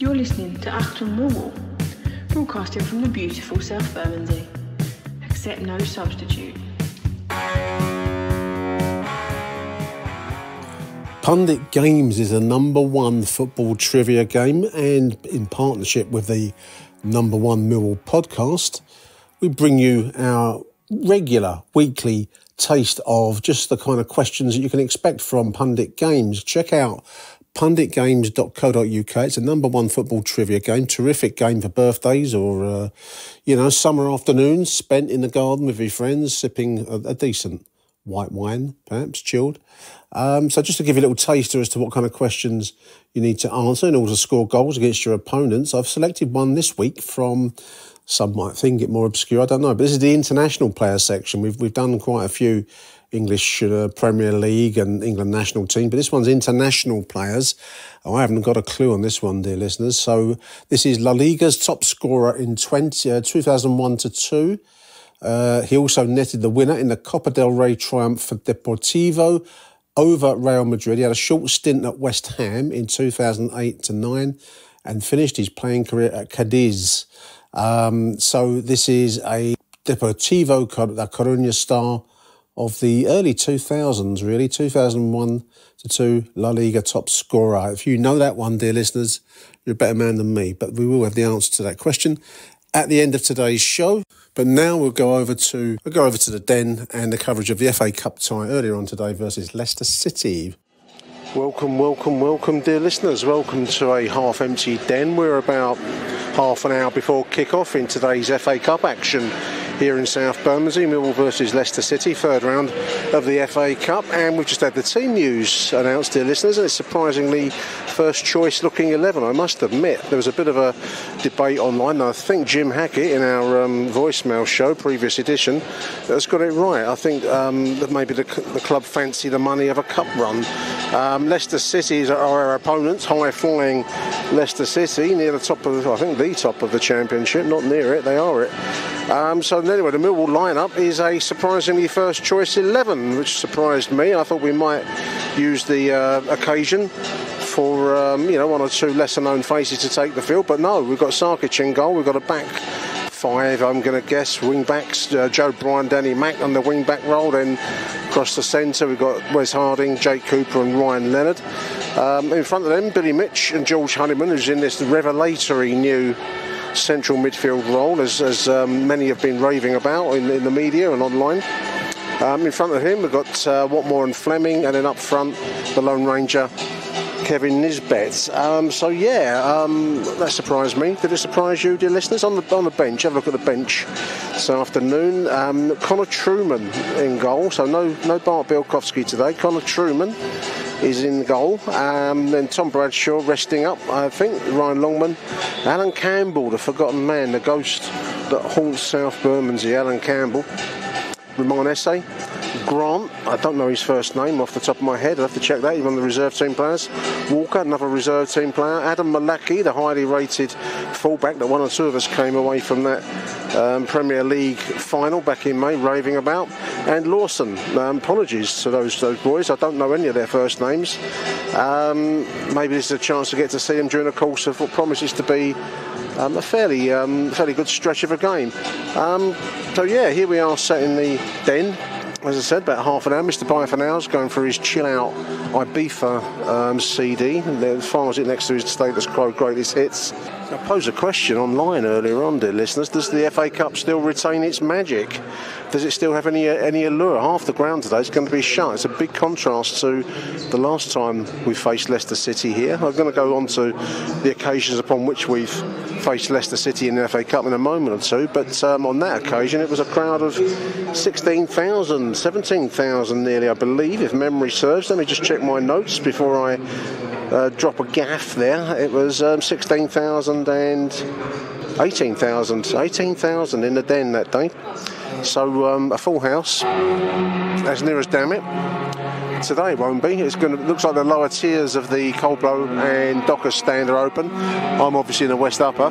You're listening to Achtung Millwall, broadcasting from the beautiful South Bermondsey. Accept no substitute. Pundit Games is a #1 football trivia game, and in partnership with the #1 Millwall podcast, we bring you our regular weekly taste of just the kind of questions that you can expect from Pundit Games. Check out punditgames.co.uk. It's a #1 football trivia game. Terrific game for birthdays or, summer afternoons spent in the garden with your friends, sipping a decent white wine, perhaps, chilled. So just to give you a little taster as to what kind of questions you need to answer in order to score goals against your opponents, I've selected one this week from, some might think it more obscure, I don't know, but this is the international player section. We've done quite a few English Premier League and England national team, but this one's international players. I haven't got a clue on this one, dear listeners. So this is La Liga's top scorer in 2001-2. He also netted the winner in the Copa del Rey triumph for Deportivo over Real Madrid. He had a short stint at West Ham in 2008-9 and finished his playing career at Cadiz. So this is a Deportivo La Coruña star of the early 2000s, really, 2001-2 La Liga top scorer. If you know that one, dear listeners, you're a better man than me, but we will have the answer to that question at the end of today's show. But now we'll go over to the Den and the coverage of the FA Cup tie earlier on today versus Leicester City. Welcome, dear listeners. Welcome to a half-empty Den. We're about half an hour before kick-off in today's FA Cup action here in South Bermondsey, Millwall versus Leicester City, third round of the FA Cup, and we've just had the team news announced, dear listeners, and it's surprisingly first choice looking 11. I must admit, there was a bit of a debate online, and I think Jim Hackett in our voicemail show, previous edition, has got it right. I think that maybe the club fancy the money of a cup run. Leicester City are our opponents, high-flying Leicester City, near the top of, I think, the top of the Championship, not near it, they are it. So anyway, the Millwall lineup is a surprisingly first choice 11, which surprised me. I thought we might use the occasion for one or two lesser known faces to take the field, but no, we've got Sarkic in goal, we've got a back five, I'm going to guess, wing backs, Joe Bryan, Danny Mack on the wing back role, then across the centre we've got Wes Harding, Jake Cooper and Ryan Leonard. In front of them, Billy Mitch and George Honeyman, who's in this revelatory new central midfield role, as many have been raving about in the media and online. In front of him we've got Watmore and Fleming, and then up front the Lone Ranger Kevin Nisbet. That surprised me. Did it surprise you, dear listeners? On the bench, have a look at the bench this afternoon. Connor Truman in goal, so no Bart Bielkowski today. Connor Truman is in goal. Then Tom Bradshaw resting up, I think. Ryan Longman. Alan Campbell, the forgotten man, the ghost that haunts South Bermondsey. Alan Campbell. Romain Esse. Grant, I don't know his first name off the top of my head, I'll have to check that, he's one of the reserve team players. Walker, another reserve team player. Adam Malaki, the highly rated fullback that one or two of us came away from that Premier League final back in May raving about. And Lawson, apologies to those boys, I don't know any of their first names. Maybe this is a chance to get to see them during the course of what promises to be a fairly good stretch of a game. Here we are sat in the Den. As I said, about half an hour. Mr. Byfanow's going for his Chill Out Ibiza CD. The files it next to his status quo greatest hits. I posed a question online earlier on, dear listeners. Does the FA Cup still retain its magic? Does it still have any allure? Half the ground today is going to be shut. It's a big contrast to the last time we faced Leicester City here. I'm going to go on to the occasions upon which we've faced Leicester City in the FA Cup in a moment or two, but on that occasion it was a crowd of 16,000, 17,000 nearly, I believe, if memory serves. Let me just check my notes before I drop a gaff there. It was 16,000 and 18,000 in the Den that day. So a full house, as near as damn it. Today it won't be. Looks like the lower tiers of the Coldblow and Dockers stand are open. I'm obviously in the West Upper.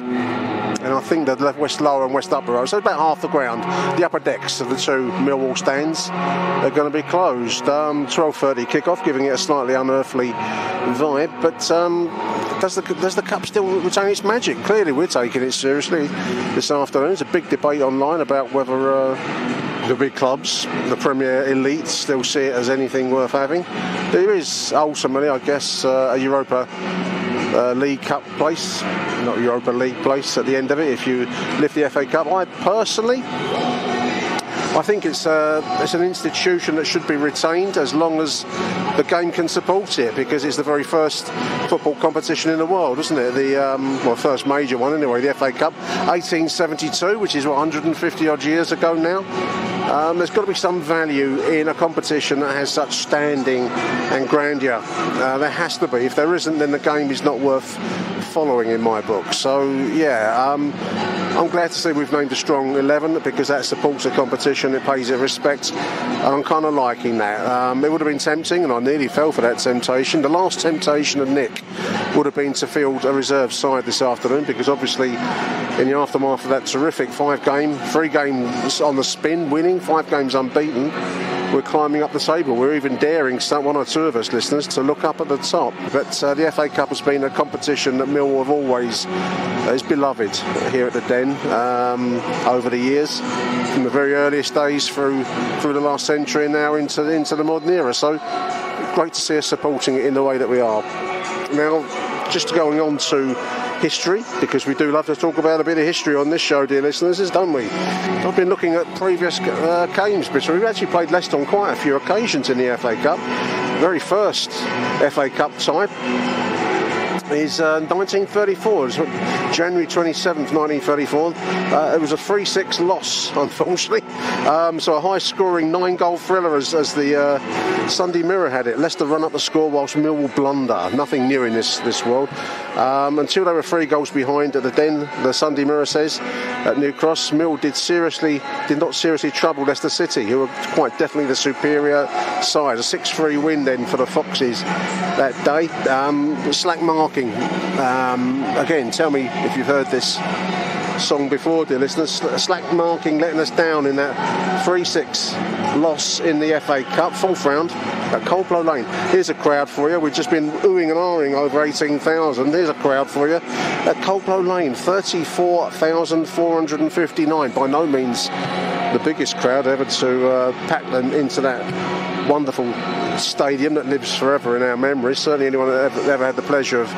And I think the West Lower and West Upper row, so about half the ground, the upper decks of the two Millwall stands are going to be closed. 12:30 kick-off, giving it a slightly unearthly vibe. But does the cup still retain its magic? Clearly, we're taking it seriously this afternoon. There's a big debate online about whether the big clubs, the Premier Elite, still see it as anything worth having. There is ultimately, I guess, a Europa League Cup place, not Europa League place at the end of it if you lift the FA Cup. I think it's an institution that should be retained as long as the game can support it, because it's the very first football competition in the world, isn't it? The first major one anyway, the FA Cup, 1872, which is 150 odd years ago now. There's got to be some value in a competition that has such standing and grandeur. There has to be. If there isn't, then the game is not worth following in my book. So yeah, I'm glad to see we've named a strong 11, because that supports the competition, it pays it respect, and I'm kind of liking that. It would have been tempting, and I nearly fell for that temptation. The last temptation of Nick would have been to field a reserve side this afternoon, because obviously in the aftermath of that terrific 3 games on the spin, winning 5 games unbeaten, we're climbing up the table. We're even daring one or two of us listeners to look up at the top. But the FA Cup has been a competition that Millwall have always is beloved here at the Den over the years, from the very earliest days through the last century and now into the modern era. So great to see us supporting it in the way that we are. Now, just going on to history, because we do love to talk about a bit of history on this show, dear listeners, don't we? I've been looking at previous games, but we've actually played Leicester on quite a few occasions in the FA Cup. Very first FA Cup tie is 1934. It was January 27th, 1934. It was a 3-6 loss, unfortunately. So a high-scoring 9-goal thriller, as the Sunday Mirror had it. Leicester run up the score whilst Millwall blunder. Nothing new in this world. Until they were 3 goals behind at the Den, the Sunday Mirror says, at New Cross, Mill did not seriously trouble Leicester City, who were quite definitely the superior side. A 6-3 win then for the Foxes that day. Slack marking. Again, tell me if you've heard this song before, dear listeners. Slack marking letting us down in that 3-6 loss in the FA Cup, 4th round at Coldblow Lane. Here's a crowd for you. We've just been oohing and ahhing over 18,000. Here's a crowd for you at Coldblow Lane, 34,459. By no means the biggest crowd ever to pack them into that wonderful stadium that lives forever in our memories. Certainly anyone that ever had the privilege of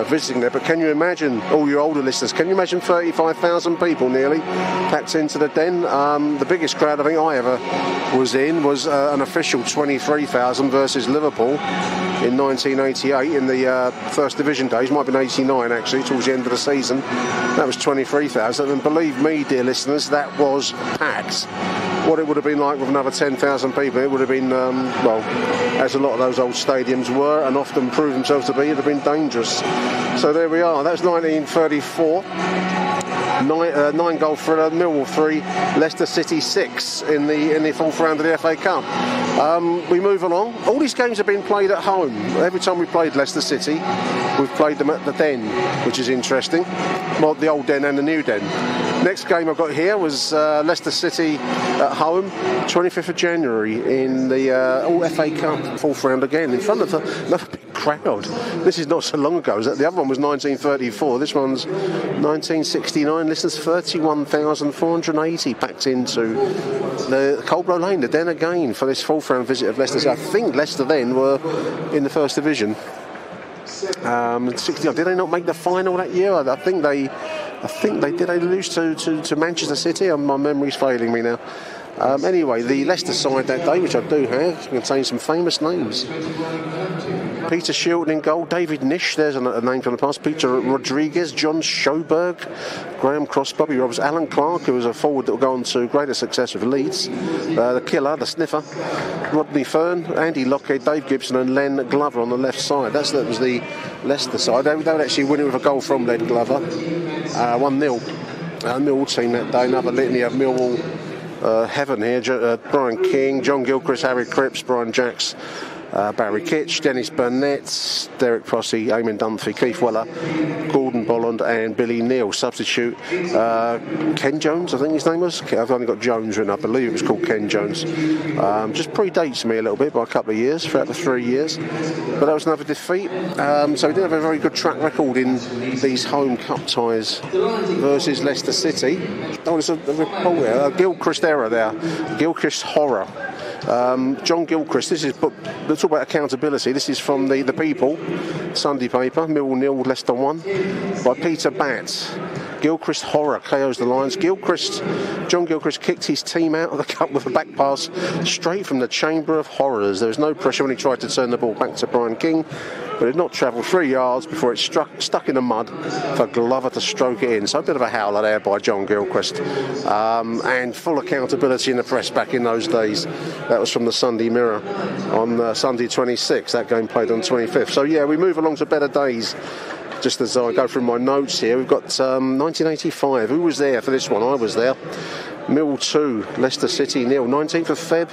visiting there. But can you imagine, all your older listeners, can you imagine 35,000 people nearly packed into the Den? The biggest crowd I think I ever was in was an official 23,000 versus Liverpool in 1988 in the First Division days. Might have been 89 actually, towards the end of the season. That was 23,000, and believe me, dear listeners, that was packed. What it would have been like with another 10,000 people, it would have been, as a lot of those old stadiums were and often prove themselves to be, it would have been dangerous. So there we are. That's 1934. 9-goal thriller, Millwall 3, Leicester City 6 in the 4th round of the FA Cup. We move along. All these games have been played at home. Every time we played Leicester City, we've played them at the Den, which is interesting. Well, the old Den and the new Den. Next game I've got here was Leicester City at home, 25th of January in the All FA Cup 4th round again, in front of another big crowd. This is not so long ago. The other one was 1934. This one's 1969. Listeners, 31,480 packed into the Coldblow Lane, the Den again, for this 4th round visit of Leicester. I think Leicester then were in the First Division. 69. Did they not make the final that year? I think they did. They lose to Manchester City? My memory's failing me now. Anyway, the Leicester side that day, which I do have, contains some famous names. Peter Shilton in goal, David Nish, there's a name from the past, Peter Rodriguez, John Schoberg, Graham Cross, Bobby Roberts, Alan Clark, who was a forward that will go on to greater success with Leeds, the killer, the sniffer, Rodney Fern, Andy Lockhead, Dave Gibson and Len Glover on the left side. That was the Leicester side. They would actually win it with a goal from Len Glover, 1-0. Millwall team that day, another litany of Millwall heaven here. Brian King, John Gilchrist, Harry Cripps, Brian Jacks, Barry Kitch, Dennis Burnett, Derek Prossy, Eamon Dunphy, Keith Weller, Gordon Bolland and Billy Neal. Substitute Ken Jones, I think his name was. I've only got Jones written, I believe it was called Ken Jones. Just predates me a little bit by a couple of years, throughout the 3 years. But that was another defeat. So we did have a very good track record in these home cup ties versus Leicester City. Oh, there's a report here, Gilchrist error there, Gilchrist horror. John Gilchrist, let's talk about accountability. This is from the People, Sunday paper, Millwall 0, Leicester 1, by Peter Batts. Gilchrist horror KOs the Lions. John Gilchrist kicked his team out of the cup with a back pass straight from the chamber of horrors. There was no pressure when he tried to turn the ball back to Brian King, but it did not travel 3 yards before it stuck in the mud for Glover to stroke it in. So a bit of a howler there by John Gilchrist. And full accountability in the press back in those days. That was from the Sunday Mirror on Sunday 26. That game played on 25th. So yeah, we move along to better days. Just as I go through my notes here, we've got 1985. Who was there for this one? I was there. Millwall 2, Leicester City 0. 19th of Feb,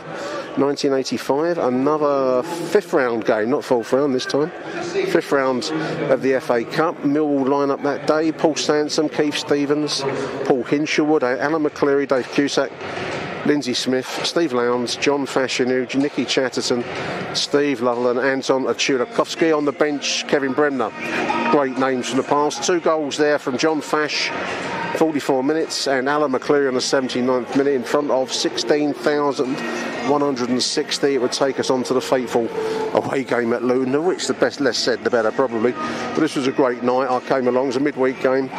1985. Another fifth round game, not fourth round this time. Fifth round of the FA Cup. Millwall line up that day. Paul Sansom, Keith Stevens, Paul Hinshelwood, Alan McCleary, Dave Cusack, Lindsay Smith, Steve Lowndes, John Fashanu, Nicky Chatterton, Steve Lovell and Anton Achulakovsky. On the bench, Kevin Bremner. Great names from the past. 2 goals there from John Fash, 44 minutes, and Alan McCleary on the 79th minute in front of 16,160. It would take us on to the fateful away game at Luton, which the best, less said the better probably. But this was a great night. I came along, it was a midweek game.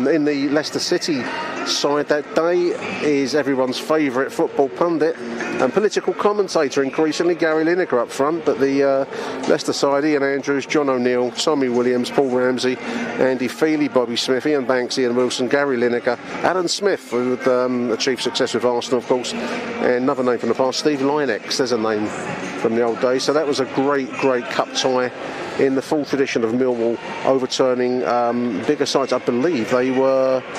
In the Leicester City side that day is everyone's favourite football pundit and political commentator increasingly, Gary Lineker up front, but the Leicester side, Ian Andrews, John O'Neill, Tommy Williams, Paul Ramsey, Andy Feely, Bobby Smith, Ian Banks, Ian Wilson, Gary Lineker, Alan Smith, who had achieved success with Arsenal, of course, and another name from the past, Steve Lynex, there's a name from the old days. So that was a great cup tie in the full tradition of Millwall overturning bigger sides. I believe they were, I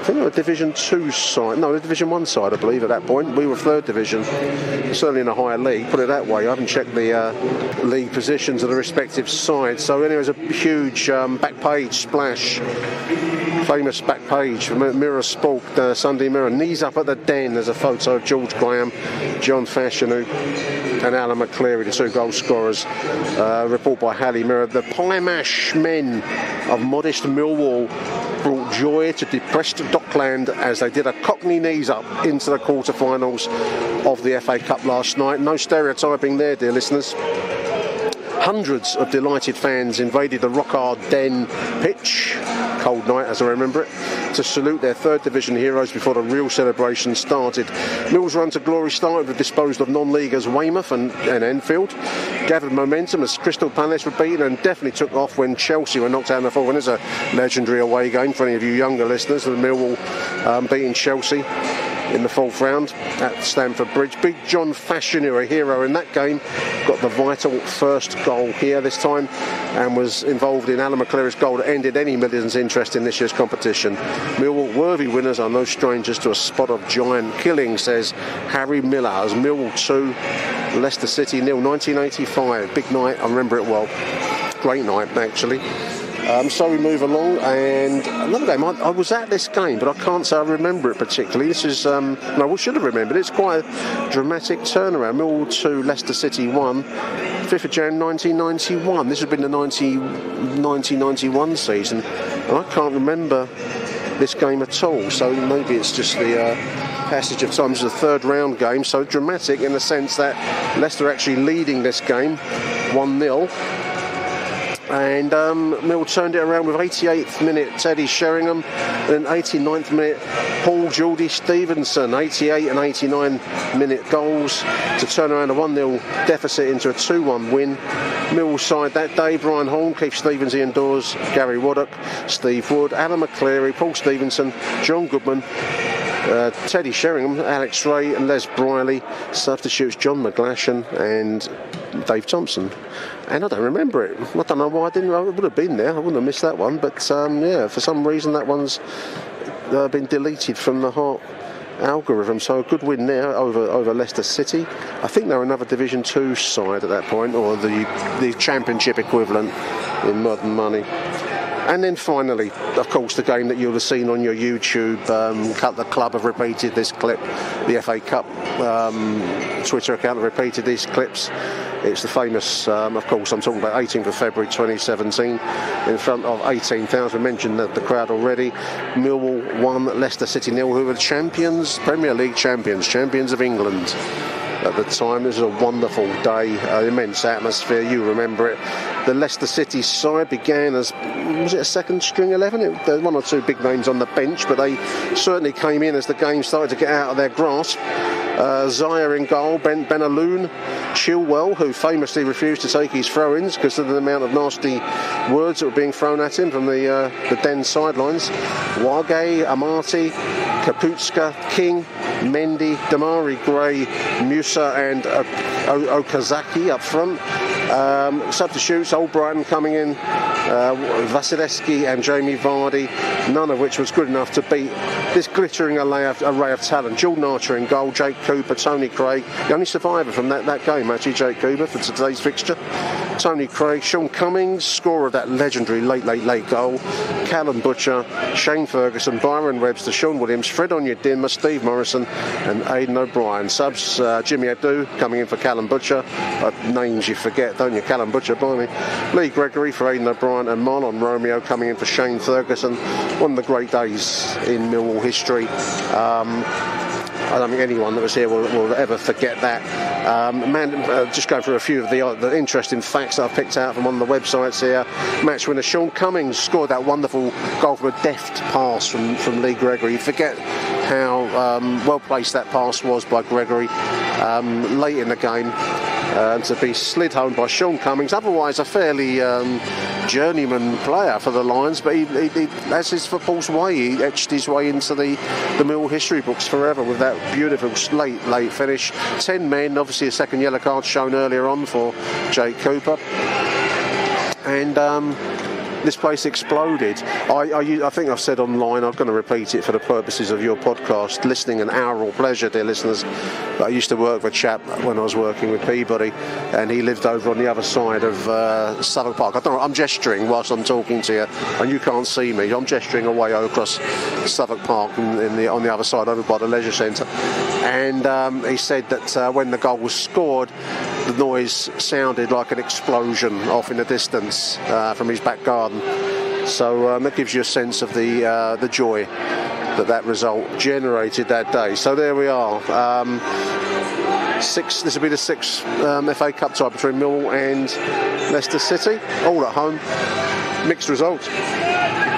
think they were Division 2 side, no, Division 1 side, I believe, at that point. We were 3rd division, certainly in a higher league, put it that way. I haven't checked the league positions of the respective sides. So anyway, it was a huge back page splash, famous back page from Mirror Sport, Sunday Mirror. Knees up at the Den, there's a photo of George Graham, John Fashanu and Alan McCleary, the 2 goal scorers. Report by Halley Mirror. The Pie-Mash men of modest Millwall brought joy to depressed Dockland as they did a Cockney knees up into the quarterfinals of the FA Cup last night. No stereotyping there, dear listeners. Hundreds of delighted fans invaded the Rockhard Den pitch, cold night as I remember it, to salute their 3rd division heroes before the real celebration started. Mill's run to glory started with disposed of non-leaguers Weymouth and Enfield, gathered momentum as Crystal Palace were beaten, and definitely took off when Chelsea were knocked out in the fourth. And there's a legendary away game for any of you younger listeners, with Millwall beating Chelsea in the 4th round at Stamford Bridge. Big John Fashanu, a hero in that game, got the vital first goal here this time and was involved in Alan McCleary's goal that ended any Millions interest in this year's competition. Millwall worthy winners are no strangers to a spot of giant killing, says Harry Miller, as Millwall 2, Leicester City 0, 1985. Big night, I remember it well. Great night, actually. So we move along, and another game. I was at this game, but I can't say I remember it particularly. This is, no, I should have remembered. It's quite a dramatic turnaround. Millwall 2, Leicester City 1, 5th of Jan 1991. This has been the 1991 season, and I can't remember this game at all. So maybe it's just the passage of time. This is a 3rd round game, so dramatic in the sense that Leicester actually leading this game 1-0. And Mill turned it around with 88th minute Teddy Sheringham, and 89th minute Paul Geordie Stevenson. 88 and 89 minute goals to turn around a 1-0 deficit into a 2-1 win. Mill side that day: Brian Horn, Keith Stevens, Ian Dawes, Gary Waddock, Steve Wood, Alan McCleary, Paul Stevenson, John Goodman, Teddy Sheringham, Alex Ray and Les Briley. Substitutes John McGlashan and Dave Thompson. And I don't remember it. I don't know why I didn't. I would have been there. I wouldn't have missed that one. But yeah, for some reason that one's been deleted from the Heart algorithm. So a good win there over Leicester City. I think they were another Division 2 side at that point, or the Championship equivalent in modern money. And then finally, of course, the game that you'll have seen on your YouTube, the club have repeated this clip, the FA Cup Twitter account have repeated these clips. It's the famous, of course, I'm talking about 18th of February 2017, in front of 18,000. We mentioned the crowd already. Millwall 1, Leicester City 0, who were champions, Premier League champions, champions of England. At the time, this was a wonderful day, immense atmosphere, you remember it. The Leicester City side began as, was it a second string 11? There were one or two big names on the bench, but they certainly came in as the game started to get out of their grasp. Zaya in goal, Benaloon, Chilwell, who famously refused to take his throw-ins because of the amount of nasty words that were being thrown at him from the Den sidelines. Wage, Amati, Kaputska, King, Mendy, Damari Gray, Musa and Okazaki up front. Substitutes, Albrighton coming in, Vasilevsky and Jamie Vardy, none of which was good enough to beat this glittering array of talent. Jordan Archer in goal, Jake Cooper, Tony Craig, the only survivor from that game actually, Jake Cooper, for today's fixture. Tony Craig, Sean Cummings, scorer of that legendary late goal, Callum Butcher, Shane Ferguson, Byron Webster, Sean Williams, Fred Onyedinma, Steve Morrison and Aidan O'Brien. Subs, Jimmy Abdu coming in for Callum Butcher. Names you forget, don't you? Callum Butcher, blimey. Lee Gregory for Aidan O'Brien and Marlon Romeo coming in for Shane Ferguson. One of the great days in Millwall history. I don't think anyone that was here will ever forget that. Just going through a few of the interesting facts that I've picked out from one of the websites here. Match winner Sean Cummings scored that wonderful goal from a deft pass from Lee Gregory. You forget how well placed that pass was by Gregory late in the game. To be slid home by Sean Cummings, otherwise a fairly journeyman player for the Lions, but he that's his football's way. He etched his way into the Millwall history books forever with that beautiful late finish. 10 men, obviously a second yellow card shown earlier on for Jake Cooper. And this place exploded. I think I've said online, I'm going to repeat it for the purposes of your podcast, listening an aural pleasure, dear listeners. But I used to work with a chap when I was working with Peabody, and he lived over on the other side of Southwark Park. I'm gesturing whilst I'm talking to you, and you can't see me. I'm gesturing away across Southwark Park on the other side, over by the leisure centre. And he said that when the goal was scored, the noise sounded like an explosion off in the distance from his back garden. So that gives you a sense of the joy that result generated that day. So there we are. This will be the sixth FA Cup tie between Millwall and Leicester City, all at home. Mixed result.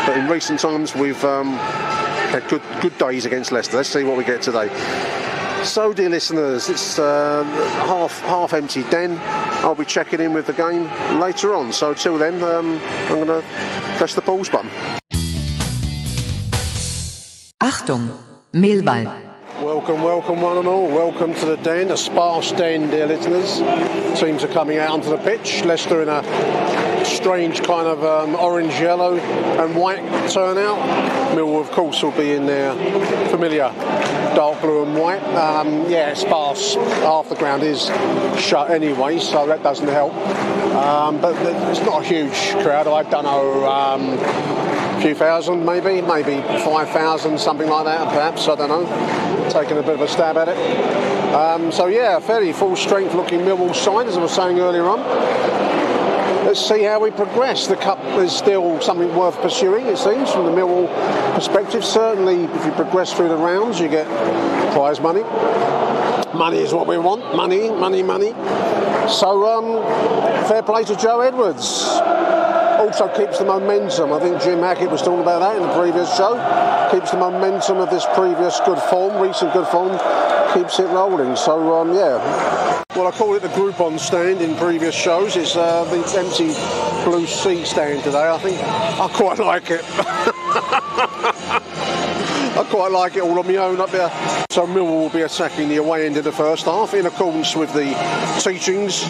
But in recent times we've had good days against Leicester. Let's see what we get today. So, dear listeners, it's half empty Den. I'll be checking in with the game later on. So, till then, I'm going to press the pause button. Achtung, Millwall. Welcome one and all. Welcome to the Den, a sparse Den, dear listeners. Teams are coming out onto the pitch. Leicester in a strange kind of orange, yellow and white turnout. Millwall, of course, will be in their familiar dark blue and white. Yeah, sparse. Half the ground is shut anyway, so that doesn't help. But it's not a huge crowd. I don't know, a few thousand maybe 5,000, something like that, perhaps, I don't know. Taking a bit of a stab at it. So yeah, fairly full strength looking Millwall side, as I was saying earlier on. Let's see how we progress. The Cup is still something worth pursuing, it seems, from the Millwall perspective. Certainly, if you progress through the rounds, you get prize money. Money is what we want. Money. So, fair play to Joe Edwards. Also keeps the momentum. I think Jim Hackett was talking about that in the previous show. Keeps the momentum of this previous recent good form, keeps it rolling. So, yeah. Well, I call it the Groupon stand in previous shows. It's the empty blue seat stand today. I think I quite like it. I quite like it all on my own up there. So Millwall will be attacking the away end of the first half in accordance with the teachings,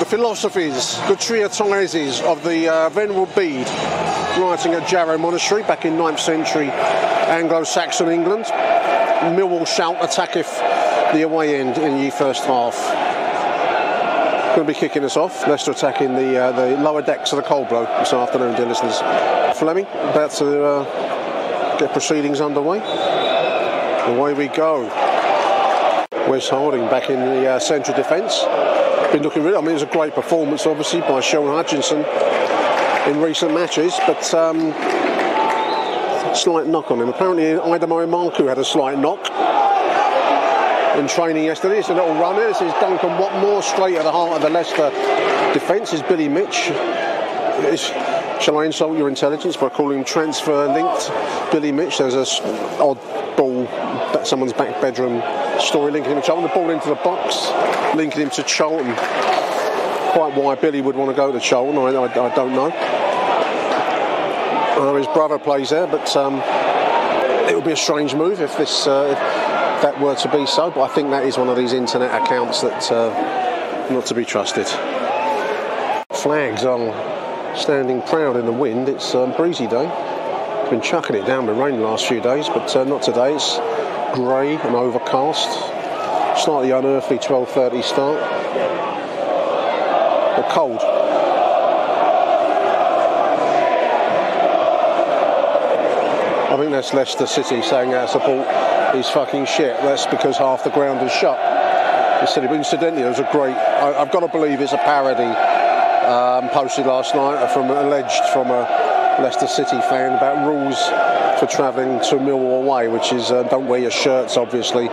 the philosophies, the treatises of the Venerable Bede, writing at Jarrow Monastery back in 9th century Anglo-Saxon England. Millwall shall attacketh the away end in the first half. Going to be kicking us off. Leicester attacking the lower decks of the Cold Blow this afternoon, dear listeners. Fleming about to get proceedings underway. Away we go. Wes Harding back in the central defence. Been looking really. I mean, it was a great performance, obviously, by Sean Hutchinson in recent matches, but slight knock on him. Apparently, Idemo Marku had a slight knock in training yesterday. It's a little runner. This is Duncan Watmore straight at the heart of the Leicester defence. Is Billy Mitch. Shall I insult your intelligence by calling him transfer-linked Billy Mitch? There's a odd ball, someone's back bedroom story linking him to Charlton. The ball into the box, linking him to Charlton. Quite why Billy would want to go to Charlton, I don't know. I know his brother plays there, but it would be a strange move if that were to be so. But I think that is one of these internet accounts that not to be trusted. Flags are standing proud in the wind. It's a breezy day. It's been chucking it down with rain the last few days, but not today. It's grey and overcast. Slightly unearthly 12:30 start. But cold. I think that's Leicester City saying our support is fucking shit. That's because half the ground is shut. Incidentally, it was a great, I've got to believe it's a parody posted last night alleged from a Leicester City fan about rules for travelling to Millwall away, which is don't wear your shirts, obviously,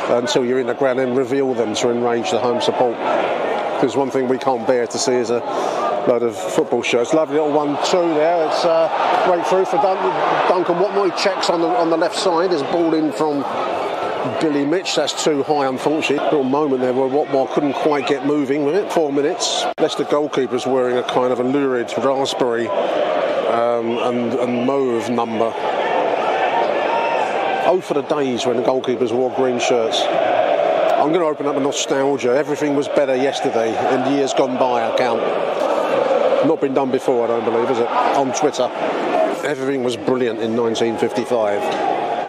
until you're in the ground and reveal them to enrage the home support. Because one thing we can't bear to see is a load of football shirts. Lovely little 1-2 there. It's breakthrough for Duncan Watmore. He checks on the left side. There's a ball in from Billy Mitch. That's too high, unfortunately. Little moment there where Watmore couldn't quite get moving with it. 4 minutes. Leicester goalkeeper's wearing a kind of a lurid raspberry and mauve number. Oh, for the days when the goalkeepers wore green shirts. I'm going to open up a nostalgia. Everything was better yesterday in years gone by, I count. Not been done before, I don't believe, is it? On Twitter. Everything was brilliant in 1955.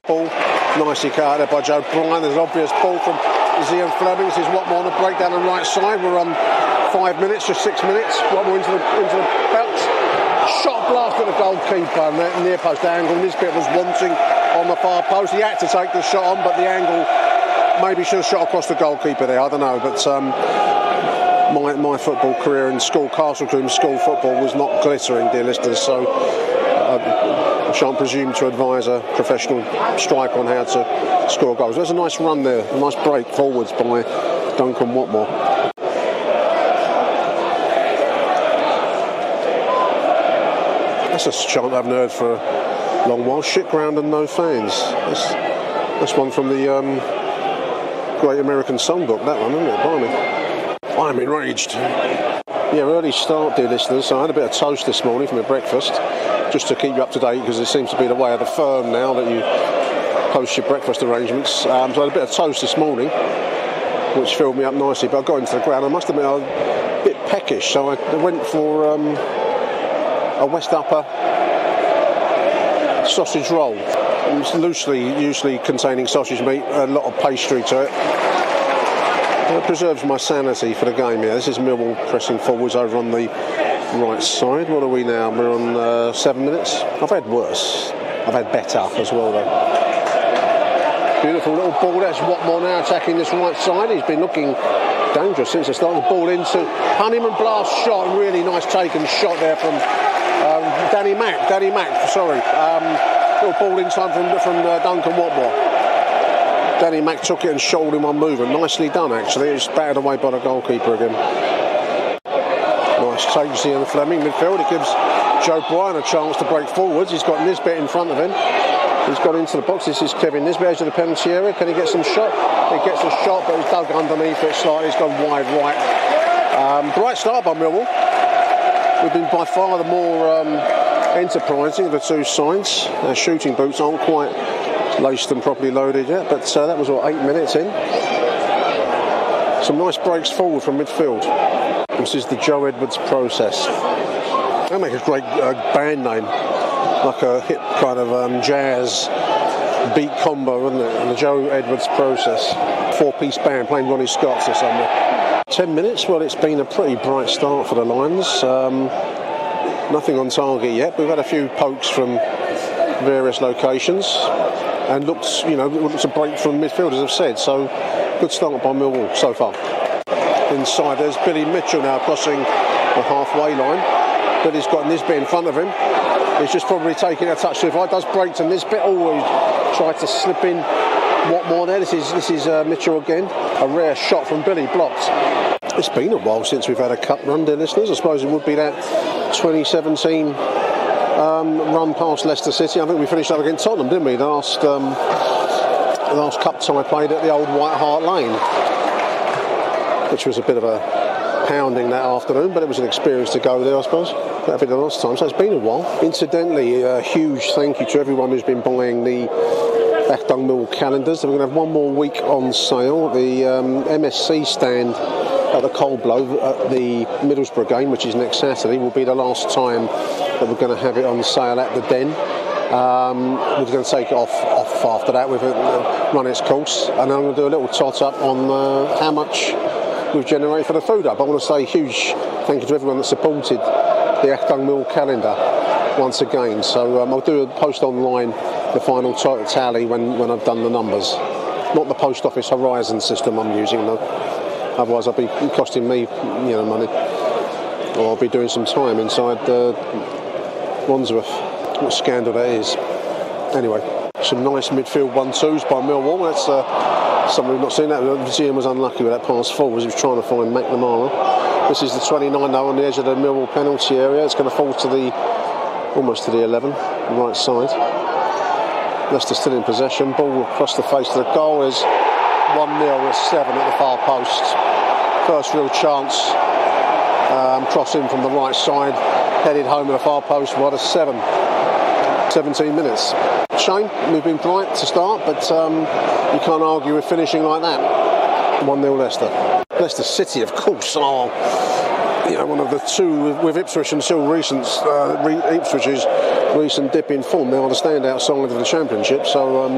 Ball, nicely cut there by Joe Bryan. There's an obvious ball from Zian Fleming. This is Watmore on the break down the right side. We're on 5 minutes, just 6 minutes. Watmore into the belt. Shot blast at the goalkeeper, near post angle. Nisbet was wanting on the far post. He had to take the shot on, but the angle maybe should have shot across the goalkeeper there. I don't know, but my football career in school, Castle Combe school football, was not glittering, dear listeners. So I shan't presume to advise a professional striker on how to score goals. There's a nice run there, a nice break forwards by Duncan Watmore. That's a chant I haven't heard for a long while. Shit ground and no fans. That's one from the Great American Songbook, that one, isn't it? Blimey. I'm enraged. Yeah, early start, dear listeners. So I had a bit of toast this morning for my breakfast, just to keep you up to date, because it seems to be the way of the firm now that you post your breakfast arrangements. So I had a bit of toast this morning, which filled me up nicely, but I got into the ground. I must admit I was a bit peckish, so I went for a West Upper sausage roll. It's usually containing sausage meat, a lot of pastry to it. It preserves my sanity for the game. Yeah, this is Millwall pressing forwards over on the right side. What are we now? We're on 7 minutes. I've had worse. I've had better as well, though. Beautiful little ball. That's Watmore now attacking this right side. He's been looking dangerous since the start. The ball into Honeyman, blast shot. Really nice taken shot there from Danny Mack. Sorry. Little ball in time from Duncan Watmore. Danny Mack took it and shot in one movement. Nicely done, actually. It was battered away by the goalkeeper again. Nice take, Zian Fleming midfield. It gives Joe Bryan a chance to break forwards. He's got Nisbet in front of him. He's got into the box. This is Kevin Nisbet, edge of the penalty area. Can he get some shot? He gets a shot, but he's dug underneath it slightly. He's gone wide right. Bright start by Millwall. We've been by far the more enterprising of the two sides. Their shooting boots aren't quite laced and properly loaded yet, but that was 8 minutes in. Some nice breaks forward from midfield. This is the Joe Edwards process. That makes a great band name, like a hip kind of jazz beat combo, wouldn't it? And the Joe Edwards process. 4-piece band playing Ronnie Scott's or something. 10 minutes, well, it's been a pretty bright start for the Lions. Nothing on target yet. We've had a few pokes from various locations and looks a break from midfield, as I've said. So, good start by Millwall so far. Inside, there's Billy Mitchell now crossing the halfway line. Billy's got Nisbet in front of him. He's just probably taking a touch. So if I does break to Nisbet, always try to slip in. What more there? This is Mitchell again. A rare shot from Billy, blocked. It's been a while since we've had a cup run, dear listeners. I suppose it would be that 2017 run past Leicester City. I think we finished up against Tottenham, didn't we? The last cup tie played at the old White Hart Lane, which was a bit of a pounding that afternoon, but it was an experience to go there, I suppose. That'll be the last time, so it's been a while. Incidentally, a huge thank you to everyone who's been buying the AchtungMillwall calendars. We're going to have one more week on sale. The MSC stand at the Cold Blow at the Middlesbrough game, which is next Saturday, will be the last time that we're going to have it on sale at the Den. We're going to take it off after that. We've run its course, and I'm going to do a little tot up on how much we've generated for the food up. I want to say a huge thank you to everyone that supported the AchtungMillwall calendar once again. So I'll do a post online the final tally when I've done the numbers. Not the Post Office Horizon system I'm using though. Otherwise I'll be costing me money. Or I'll be doing some time inside Wandsworth. What a scandal that is. Anyway, some nice midfield 1-2s by Millwall. That's something we've not seen. That GM was unlucky with that pass forward. He was trying to find McNamara. This is the 29 now on the edge of the Millwall penalty area. It's going to fall to almost to the 11, right side. Leicester still in possession. Ball across the face of the goal is 1-0 with 7 at the far post. First real chance. Cross in from the right side. Headed home at the far post. What a 17 minutes. Shame, we've been bright to start, but you can't argue with finishing like that. 1-0 Leicester. Leicester City, of course, are one of the two with Ipswich until Ipswich's recent dip in form. They are the standout side of the Championship, so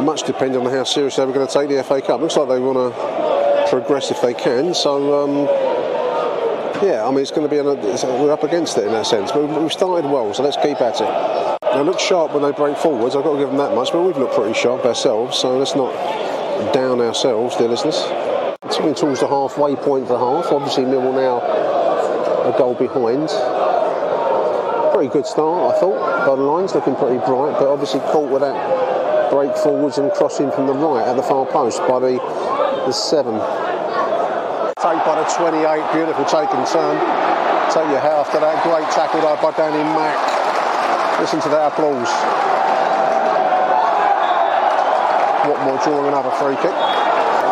much depending on how seriously they're going to take the FA Cup. Looks like they want to progress if they can. So yeah, I mean it's going to be we're up against it in that sense. But we've started well, so let's keep at it. They look sharp when they break forwards. I've got to give them that much, but we've looked pretty sharp ourselves. So let's not down ourselves, dear listeners. It's coming towards the halfway point for half. Obviously Millwall now a goal behind. Pretty good start, I thought. By the Lions looking pretty bright, but obviously caught with that break forwards and crossing from the right at the far post by the 7. Take by the 28, beautiful take and turn. Take your hat after that. Great tackle though by Danny Mack. Listen to that applause. What more drawing another free kick?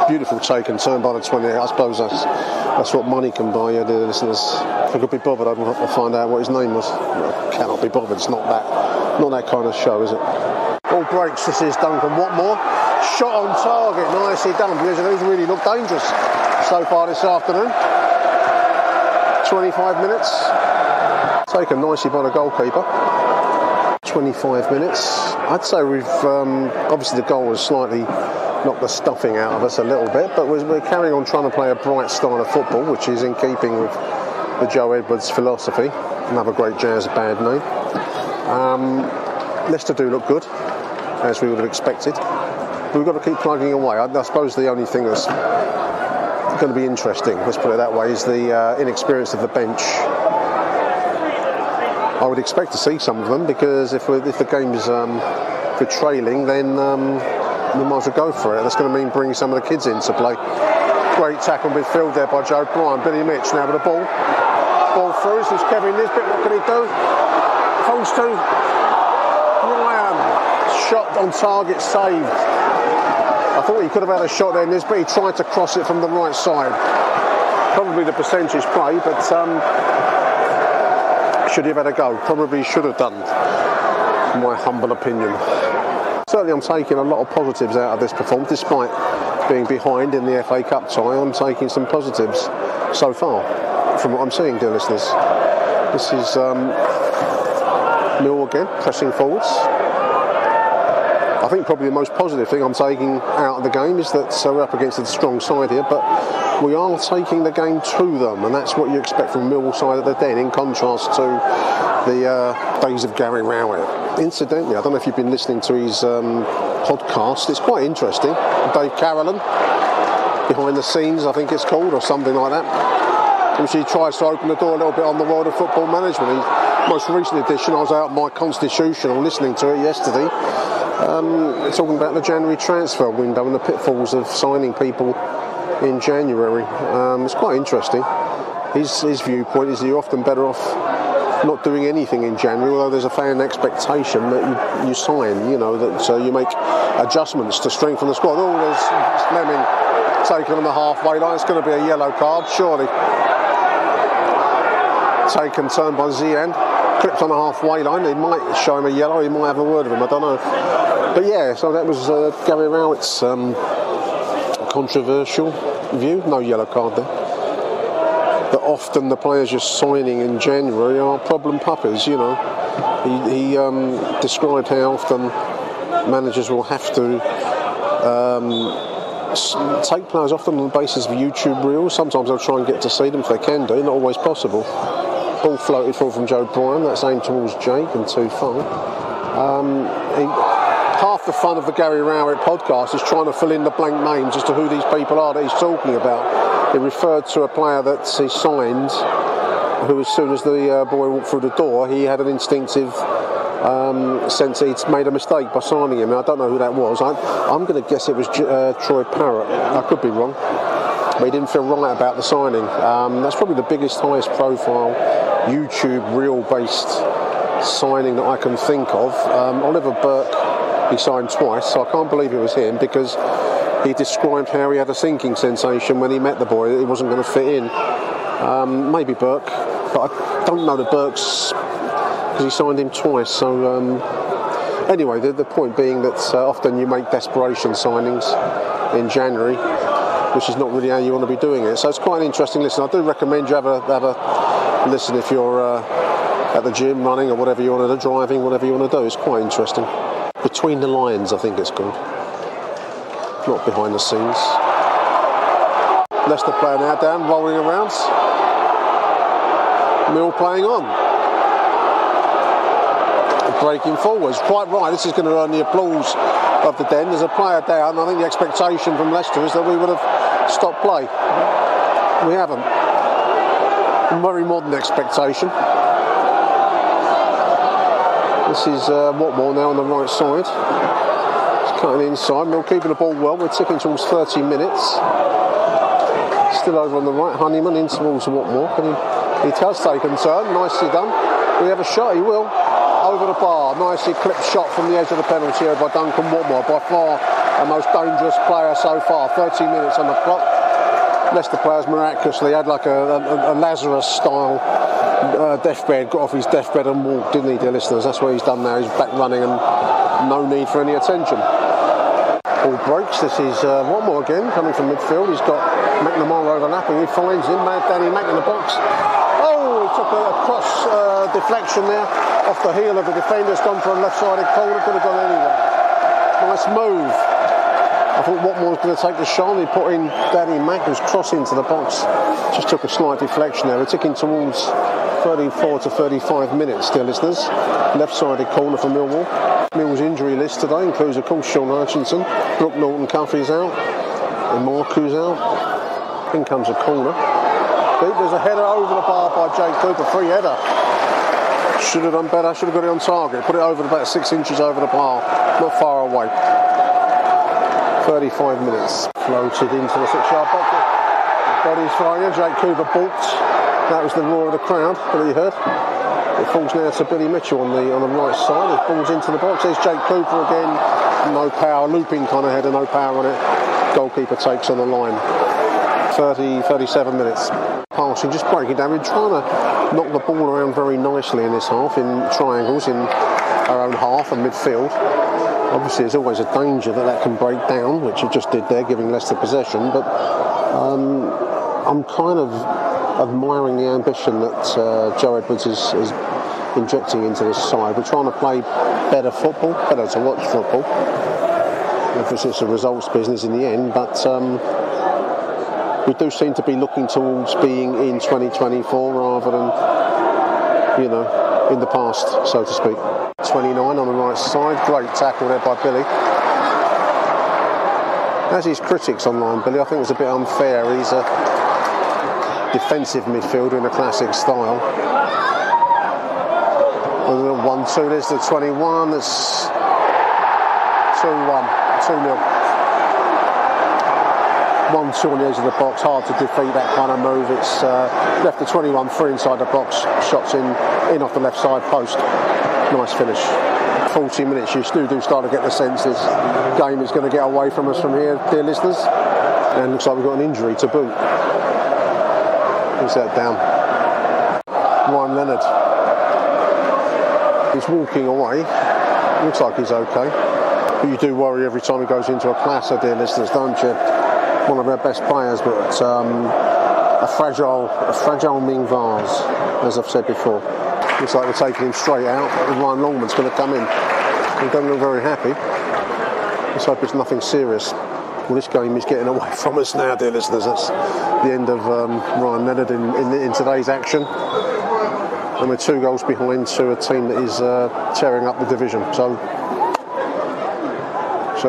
Beautiful take and turn by the 28. I suppose that's what money can buy you, dear listeners. If I could be bothered, I'd want to find out what his name was. I cannot be bothered. It's not that kind of show, is it? All breaks. This is Duncan Watmore. Shot on target. Nicely done. Because he's really looked dangerous so far this afternoon. 25 minutes. Taken nicely by the goalkeeper. 25 minutes. I'd say we've obviously the goal has slightly knocked the stuffing out of us a little bit, but we're carrying on trying to play a bright style of football, which is in keeping with the Joe Edwards philosophy. Another great jazz bad name. Leicester do look good, as we would have expected. But we've got to keep plugging away. I suppose the only thing that's going to be interesting, let's put it that way, is the inexperience of the bench. I would expect to see some of them, because if the game's we're trailing, then we might as well go for it. That's going to mean bringing some of the kids in to play. Great tackle midfield there by Joe Bryan. Billy Mitch now with the ball. Ball through. This is Kevin Nisbet. What can he do? Holds to Ryan. Shot on target, saved. I thought he could have had a shot there, Nisbet. He tried to cross it from the right side. Probably the percentage play, but should he have had a go? Probably should have done, in my humble opinion. Certainly I'm taking a lot of positives out of this performance, despite being behind in the FA Cup tie. I'm taking some positives so far from what I'm seeing, dear listeners. This is Millwall again, pressing forwards. I think probably the most positive thing I'm taking out of the game is that we're up against a strong side here, but we are taking the game to them, and that's what you expect from Millwall side of the den, in contrast to the days of Gary Rowett. Incidentally, I don't know if you've been listening to his podcast. It's quite interesting. Dave Carolan, Behind the Scenes, I think it's called, or something like that, which he tries to open the door a little bit on the world of football management. Most recent edition, I was out at my constitutional listening to it yesterday, talking about the January transfer window and the pitfalls of signing people in January. It's quite interesting. His viewpoint is that you're often better off not doing anything in January, although there's a fan expectation that you sign, you know, that you make adjustments to strengthen the squad. Oh, there's Fleming taken on the halfway line. It's going to be a yellow card, surely. Taken, turned by Zian, clipped on the halfway line. He might show him a yellow, he might have a word with him, I don't know. But yeah, so that was Gary Rowett's controversial view. No yellow card there. That often the players you're signing in January are problem puppies, you know. He described how often managers will have to take players often on the basis of YouTube reels. Sometimes they'll try and get to see them if they can do, not always possible. Ball floated forward from Joe Bryan, that's aimed towards Jake and too far. Half the fun of the Gary Rowett podcast is trying to fill in the blank names as to who these people are that he's talking about. He referred to a player that he signed, who as soon as the boy walked through the door, he had an instinctive sense he'd made a mistake by signing him. I don't know who that was. I'm going to guess it was Troy Parrott. I could be wrong. But he didn't feel right about the signing. That's probably the biggest, highest profile YouTube reel-based signing that I can think of. Oliver Burke, he signed twice, so I can't believe it was him, because he described how he had a sinking sensation when he met the boy that he wasn't going to fit in. Maybe Burke, but I don't know the Burke's, because he signed him twice. So anyway, the point being that often you make desperation signings in January, which is not really how you want to be doing it. So it's quite an interesting listen. I do recommend you have a listen if you're at the gym, running, or whatever you want to do, driving, whatever you want to do. It's quite interesting. Between the Lines, I think it's called. Not Behind the Scenes. Leicester player now down, rolling around. Mill playing on. Breaking forwards. Quite right, this is going to earn the applause of the den. There's a player down. I think the expectation from Leicester is that we would have stopped play. We haven't. A very modern expectation. This is Watmore now on the right side. It's cutting inside. Mill keeping the ball well. We're ticking towards 30 minutes. Still over on the right. Honeyman in towards Watmore. He has taken turn. Nicely done. We have a shot. He will. Over the bar. Nicely clipped shot from the edge of the penalty area by Duncan Watmore. By far our most dangerous player so far. 30 minutes on the clock. Leicester players miraculously had like a Lazarus-style deathbed, got off his deathbed and walked, didn't he, dear listeners? That's what he's done now. He's back running and no need for any attention. Ball breaks. This is Watmore again, coming from midfield. He's got McNamara overlapping. He finds him. Danny Mack in the box. Oh, he took a cross deflection there off the heel of the defender. It's gone for a left-sided corner. Could have gone anywhere. Nice move. I thought Watmore was going to take the shot. He put in Danny Mack, who's crossing to the box. Just took a slight deflection there. We're ticking towards 34 to 35 minutes, dear listeners. Left-sided corner for Millwall. Mill's injury list today includes, of course, Sean Hutchinson. Brooke Norton-Cuffey's out. And Marku's out. In comes a corner. There's a header over the bar by Jake Cooper. Free header. Should have done better. Should have got it on target. Put it over about 6 inches over the bar. Not far away. 35 minutes. Floated into the 6-yard box. Body's flying. Jake Cooper balked. That was the roar of the crowd that he heard. It falls now to Billy Mitchell on the right side. It falls into the box. There's Jake Cooper again. No power. Looping kind of header. No power on it. Goalkeeper takes on the line. 37 minutes. Passing, just breaking down. We're trying to knock the ball around very nicely in this half, in triangles, in our own half and midfield. Obviously, there's always a danger that can break down, which it just did there, giving Leicester possession. But I'm kind of admiring the ambition that Joe Edwards is injecting into this side. We're trying to play better football, better to watch football. Obviously it's a results business in the end, but we do seem to be looking towards being in 2024 rather than, you know, in the past, so to speak. 29 on the right side, great tackle there by Billy. As his critics online, Billy, I think it was a bit unfair. He's a defensive midfielder in a classic style. 1-2, there's the 21, it's 2-1, 2-0. 1-2 on the edge of the box, hard to defeat that kind of move. It's left the 21 free inside the box, shots in off the left side post. Nice finish. 40 minutes, you do start to get the sense this game is going to get away from us from here, dear listeners. And it looks like we've got an injury to boot. Who's that down? Ryan Leonard. He's walking away. Looks like he's okay. But you do worry every time he goes into a classer, dear listeners, don't you? One of our best players, but a fragile Ming vase, as I've said before. Looks like we're taking him straight out, and Ryan Longman's going to come in. He doesn't look very happy. Let's hope it's nothing serious. Well, this game is getting away from us now, dear listeners. That's the end of Ryan Leonard in today's action. And we're 2 goals behind to a team that is tearing up the division. So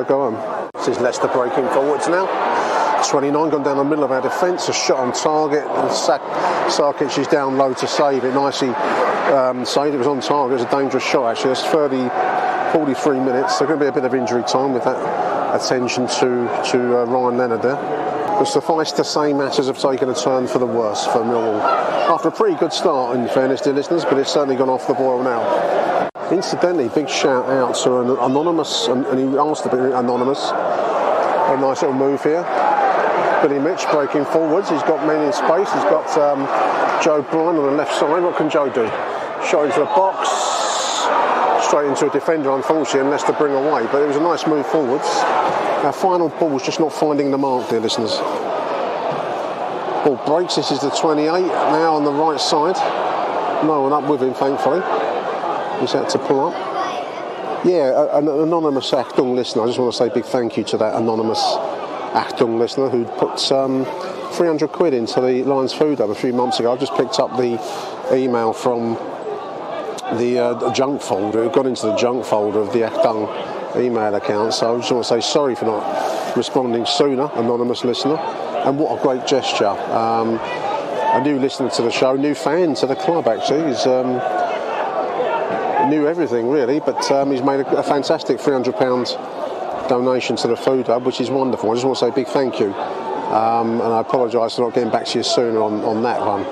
go on. This is Leicester breaking forwards now. 29 gone down the middle of our defence, a shot on target. Sarkic is down low to save it. Nicely saved. It was on target. It was a dangerous shot actually. It's 43 minutes. So going to be a bit of injury time with that attention to Ryan Leonard there. But suffice to say, matters have taken a turn for the worse for Millwall. After a pretty good start, in fairness, dear listeners, but it's certainly gone off the boil now. Incidentally, big shout out to an anonymous, and he asked to be anonymous. A nice little move here. Billy Mitch breaking forwards. He's got men in space. He's got Joe Bryan on the left side. What can Joe do? Shot into the box. Straight into a defender, unfortunately, and Leicester bring away. But it was a nice move forwards. Our final ball was just not finding the mark, dear listeners. Ball breaks. This is the 28. Now on the right side. No one up with him, thankfully. He's had to pull up. Yeah, an anonymous Achtung listener. I just want to say a big thank you to that anonymous Achtung listener who put 300 quid into the Lions Food Hub a few months ago. I've just picked up the email from the junk folder. It got into the junk folder of the Achtung email account, so I just want to say sorry for not responding sooner, anonymous listener. And what a great gesture. A new listener to the show, new fan to the club actually. He's knew everything really, but he's made a fantastic £300 donation to the Food Hub, which is wonderful. I just want to say a big thank you, and I apologise for not getting back to you sooner on that one.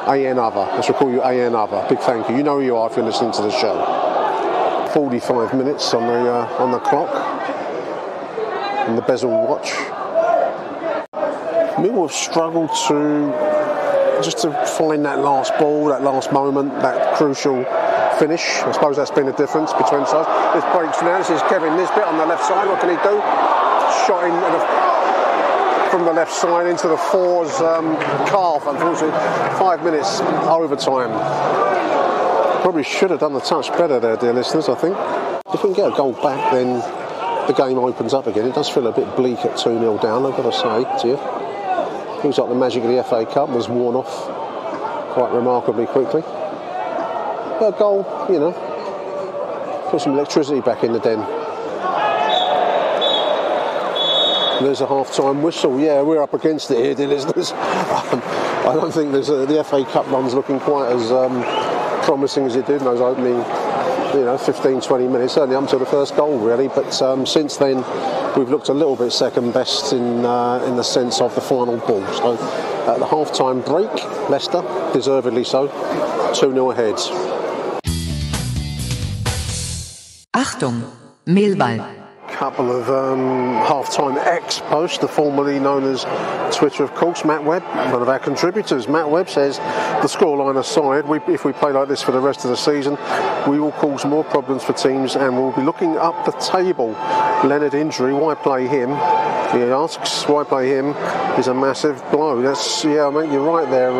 AN Other, let's call you AN Other. Big thank you. You know who you are if you're listening to the show. 45 minutes on the clock, on the bezel watch. Millwall have struggled to find that last ball, that last moment, that crucial finish. I suppose that's been the difference between sides. This breaks now. This is Kevin Nisbet on the left side. What can he do? Shot in from the left side into the fours calf. Unfortunately, 5 minutes overtime. Probably should have done the touch better there, dear listeners, I think. If we can get a goal back, then the game opens up again. It does feel a bit bleak at 2-0 down, I've got to say to you. Feels like the magic of the FA Cup was worn off quite remarkably quickly. But a goal, you know, put some electricity back in the den. There's a half-time whistle. Yeah, we're up against it here, dear listeners. I don't think the FA Cup run's looking quite as promising as it did in those opening, 15-20 minutes, certainly up until the first goal really, but since then we've looked a little bit second best in the sense of the final ball. So at the half-time break, Leicester, deservedly so, 2-0 ahead. Achtung, Millwall. Couple of half-time X-posts, the formerly known as Twitter, of course. Matt Webb, one of our contributors. Matt Webb says, the scoreline aside, if we play like this for the rest of the season, we will cause more problems for teams and we'll be looking up the table. Leonard injury, why play him? He asks, why play him is a massive blow. That's, yeah, I mean, you're right there.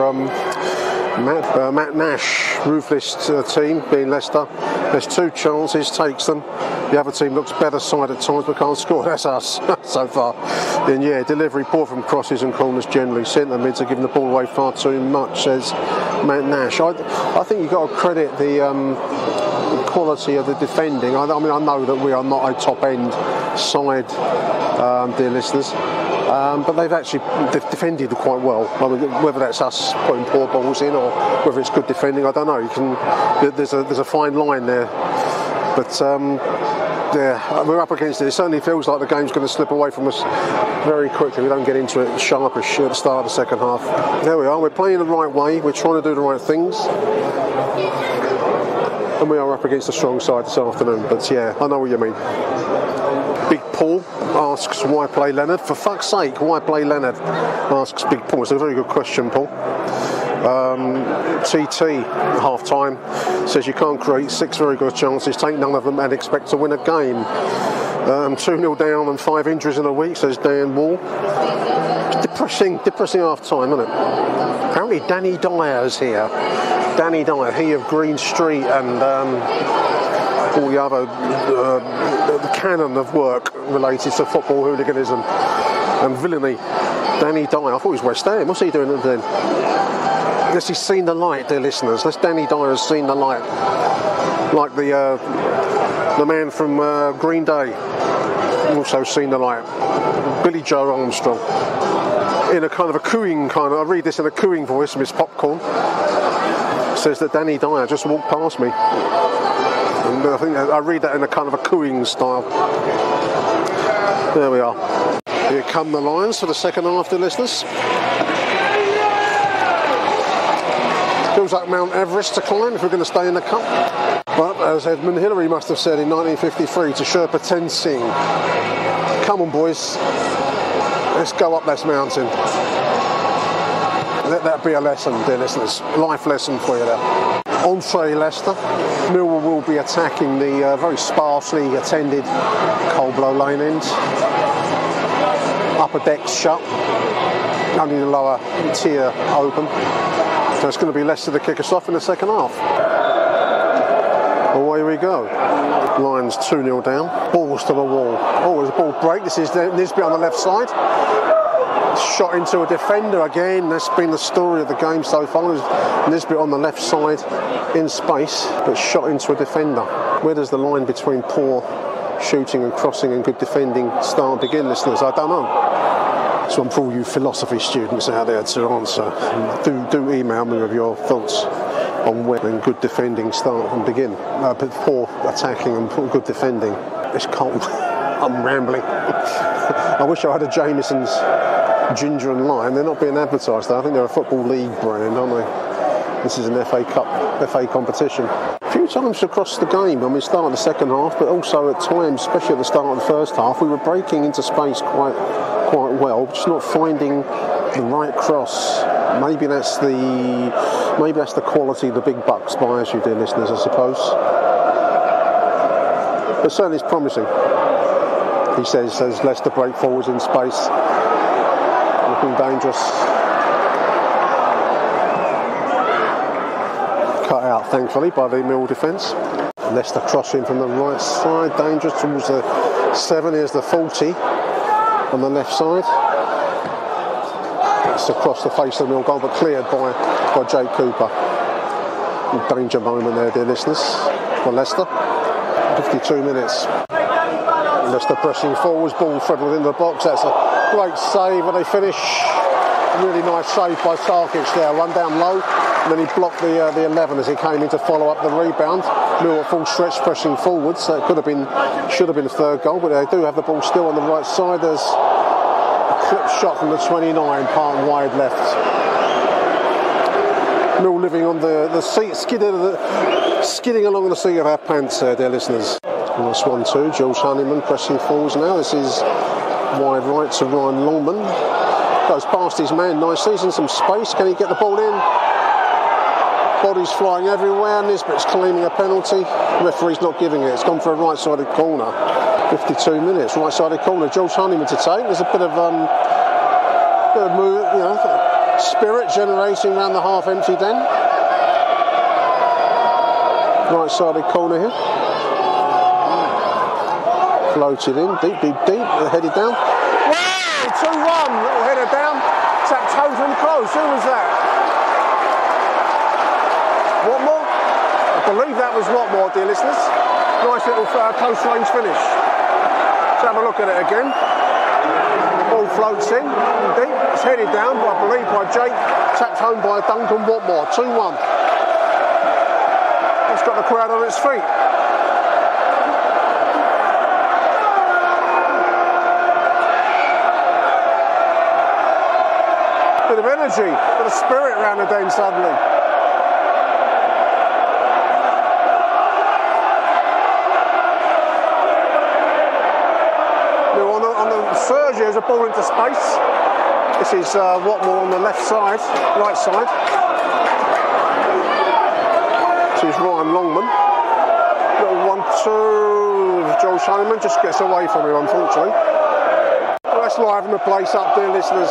Matt Nash, ruthless team, being Leicester. There's 2 chances, takes them. The other team looks better side at times but can't score. That's us so far. And yeah, delivery poor from crosses and corners generally. Centre mids are giving the ball away far too much, says Matt Nash. I think you've got to credit the quality of the defending. I mean, I know that we are not a top-end side, dear listeners. But they've defended quite well. I mean, whether that's us putting poor balls in or whether it's good defending, I don't know. There's a fine line there. But yeah, we're up against it. It certainly feels like the game's going to slip away from us very quickly. We don't get into it sharpish at the start of the second half. There we are. We're playing the right way. We're trying to do the right things. And we are up against a strong side this afternoon. But yeah, I know what you mean. Big Paul asks, why play Leonard? For fuck's sake, why play Leonard? Asks Big Paul. It's a very good question, Paul. TT, half-time, says you can't create 6 very good chances, take none of them and expect to win a game. 2-0 down and 5 injuries in a week, says Dan Wall. It's depressing half-time, isn't it? Apparently Danny Dyer's here. Danny Dyer, he of Green Street and all the other the canon of work related to football hooliganism and villainy. Danny Dyer, I thought he was West Ham. What's he doing then? Unless he's seen the light, dear listeners. Unless Danny Dyer has seen the light, like the man from Green Day, also seen the light. Billy Joe Armstrong, in a kind of a cooing kind of. I read this in a cooing voice, Miss Popcorn. Says that Danny Dyer just walked past me. And I think I read that in a kind of a cooing style. There we are. Here come the Lions for the second half, dear listeners. Feels like Mount Everest to climb if we're going to stay in the cup. But as Edmund Hillary must have said in 1953 to Sherpa Tenzing, come on boys, let's go up this mountain. Let that be a lesson, dear listeners. Life lesson for you there. Entree Leicester. Millwall will be attacking the very sparsely attended Coldblow Lane end. Upper decks shut. Only the lower tier open. So it's going to be Leicester to kick us off in the second half. Away we go. Lions 2-0 down. Balls to the wall. Oh, there's a ball break. This is Nisbet on the left side. Shot into a defender again. That's been the story of the game so far. Nisbet on the left side in space, but shot into a defender. Where does the line between poor shooting and crossing and good defending start and begin, listeners? I don't know. So I'm for all you philosophy students out there to answer. Do email me with your thoughts on where good defending start and begin. But poor attacking and good defending. It's cold. I'm rambling. I wish I had a Jameson's Ginger and Lime. They're not being advertised though. I think they're a Football League brand, aren't they? This is an FA competition. A few times across the game, I mean, start of the second half, but also at times, especially at the start of the first half, we were breaking into space quite well, just not finding the right cross. Maybe that's the quality the big bucks buys you, dear listeners, I suppose. But certainly it's promising. He says as Leicester break forwards in space. Looking dangerous. Cut out, thankfully, by the Mill defence. Leicester crossing from the right side, dangerous towards the 7. Here's the 40 on the left side. It's across the face of the Mill goal, but cleared by Jake Cooper. Danger moment there, dear listeners, for Leicester. 52 minutes. Leicester pressing forwards, ball threaded within the box. That's a great save when they finish. Really nice save by Sarkic there. Run down low, and then he blocked the 11 as he came in to follow up the rebound. Mill at full stretch pressing forwards. So it should have been a third goal, but they do have the ball still on the right side. There's a clip shot from the 29, part wide left. Mill living on the seat, skidding along the seat of our pants there, dear listeners. Nice 1-2, Jules Honeyman pressing forwards now. This is wide right to Ryan Longman. Goes past his man nicely, he's in some space. Can he get the ball in? Bodies flying everywhere. Nisbet's claiming a penalty. The referee's not giving it. It's gone for a right-sided corner. 52 minutes, right-sided corner. Jules Honeyman to take. There's a bit of move, spirit generating around the half-empty den. Right-sided corner here. Floated in, deep, headed down. Wow! 2-1, little header down. Tapped totally close. Who was that? Watmore? I believe that was Watmore, dear listeners. Nice little close range finish. Let's have a look at it again. Ball floats in, deep. It's headed down, I believe, by Jake. Tapped home by Duncan Watmore. 2-1. It's got the crowd on its feet. Bit of energy, bit of spirit around the den suddenly. Now on the surge, there's a ball into space. This is Watmore on the left side, right side. This is Ryan Longman. Little 1-2. Joel Showman just gets away from him, unfortunately. Well, that's liven the place up, dear listeners.